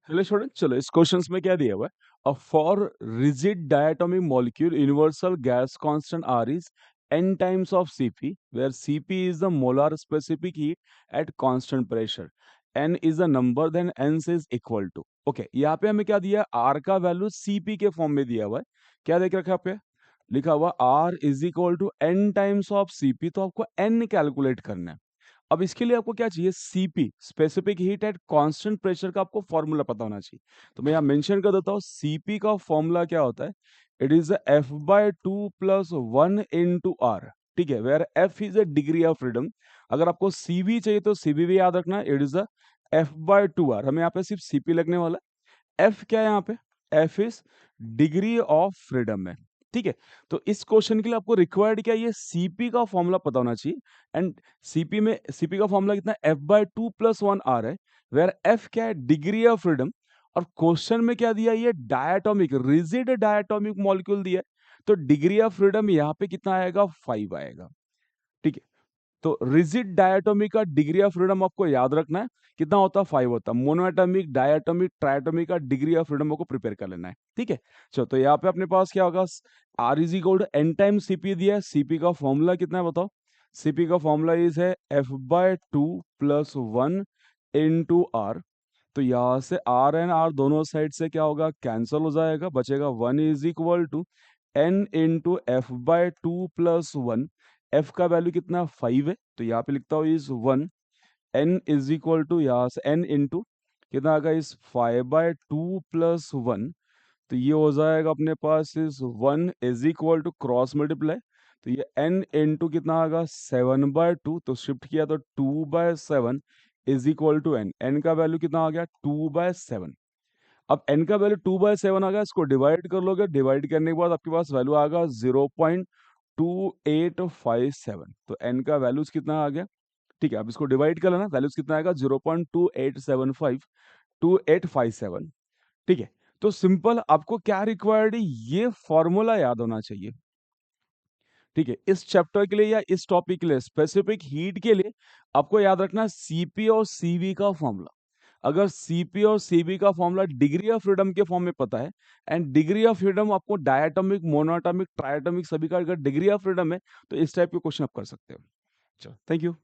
Hello student, चलो इस questions में क्या दिया हुआ है। For rigid diatomic molecule universal gas constant R is n times of Cp where Cp is the molar specific heat at constant pressure, n is a number then n is equal to। Okay, यहाँ पे हमें क्या दिया है, r का value Cp के form में दिया हुआ है। क्या देख रखा है यहाँ पे, लिखा हुआ r is equal to n times of Cp, तो आपको n कैलकुलेट करना है। अब इसके लिए आपको क्या चाहिए, CP specific heat at constant pressure का आपको फॉर्मूला पता होना चाहिए। तो मैं यहाँ मेंशन कर देता हूँ, सीपी का फॉर्मूला क्या होता है, it is F by two plus one into R. ठीक है, where F is a degree of freedom. अगर आपको सीबी चाहिए तो सीबी भी याद रखना, it is a F by two R. हमें यहाँ पे सिर्फ सीपी लगने वाला है। एफ क्या है यहाँ पे, F is degree of freedom है। ठीक है, तो इस क्वेश्चन के लिए आपको रिक्वायर्ड क्या है, ये सीपी का फॉर्मूला पता होना चाहिए। एंड सीपी का फॉर्मूला कितना है, F by two plus one R है, वेयर एफ क्या है, डिग्री ऑफ फ्रीडम। और क्वेश्चन में क्या दिया, ये डायटोमिक रिजिड डायटोमिक मॉलिक्यूल दिया है, तो डिग्री ऑफ फ्रीडम यहाँ पे कितना आएगा, 5 आएगा। ठीक है, तो रिजिड डायटोमिक का डिग्री ऑफ फ्रीडम आपको याद रखना है, कितना होता है, 5 होता है। मोनोएटॉमिक, डायटोमिक, ट्राइटोमिक का डिग्री ऑफ फ्रीडम को प्रिपेयर कर लेना है। ठीक है, चलो तो यहाँ पे अपने पास क्या होगा, R is equal to N time CP दिया है। सीपी का फॉर्मूला कितना है बताओ, सीपी का फॉर्मूला इज है F by two plus one into R. तो यहाँ से आर एंड आर दोनों साइड से क्या होगा, कैंसल हो जाएगा, बचेगा one is equal to N into F by two plus one. F का वैल्यू कितना, 5 है, तो यहाँ पे लिखता हूँ is one. N is equal to, यहाँ से एन इंटू कितना आएगा, इस 5 बाय टू प्लस वन। तो ये हो जाएगा अपने पास इस one is equal to cross multiply, तो ये n इंटू कितना आएगा, 7/2। तो शिफ्ट किया तो 2/7 is equal to n। n का वैल्यू कितना आ गया, 2/7। अब n का वैल्यू 2/7 आ गया, इसको डिवाइड कर लोगे, डिवाइड करने के बाद आपके पास वैल्यू आएगा 0.2857। तो n का वैल्यूज कितना आ गया। ठीक है, अब इसको डिवाइड कर लेना, वैल्यूज कितना आएगा, 0.2857। ठीक है, तो सिंपल आपको क्या रिक्वायर्ड है, ये फॉर्मूला याद होना चाहिए। ठीक है, इस चैप्टर के लिए या इस टॉपिक के लिए स्पेसिफिक हीट के लिए आपको याद रखना सीपी और सीवी का फॉर्मूला। अगर सीपी और सीवी का फॉर्मूला डिग्री ऑफ फ्रीडम के फॉर्म में पता है, एंड डिग्री ऑफ फ्रीडम आपको डायटोमिक, मोनोएटॉमिक, ट्राइटोमिक सभी का अगर डिग्री ऑफ फ्रीडम है, तो इस टाइप के क्वेश्चन आप कर सकते हो। चलो, थैंक यू।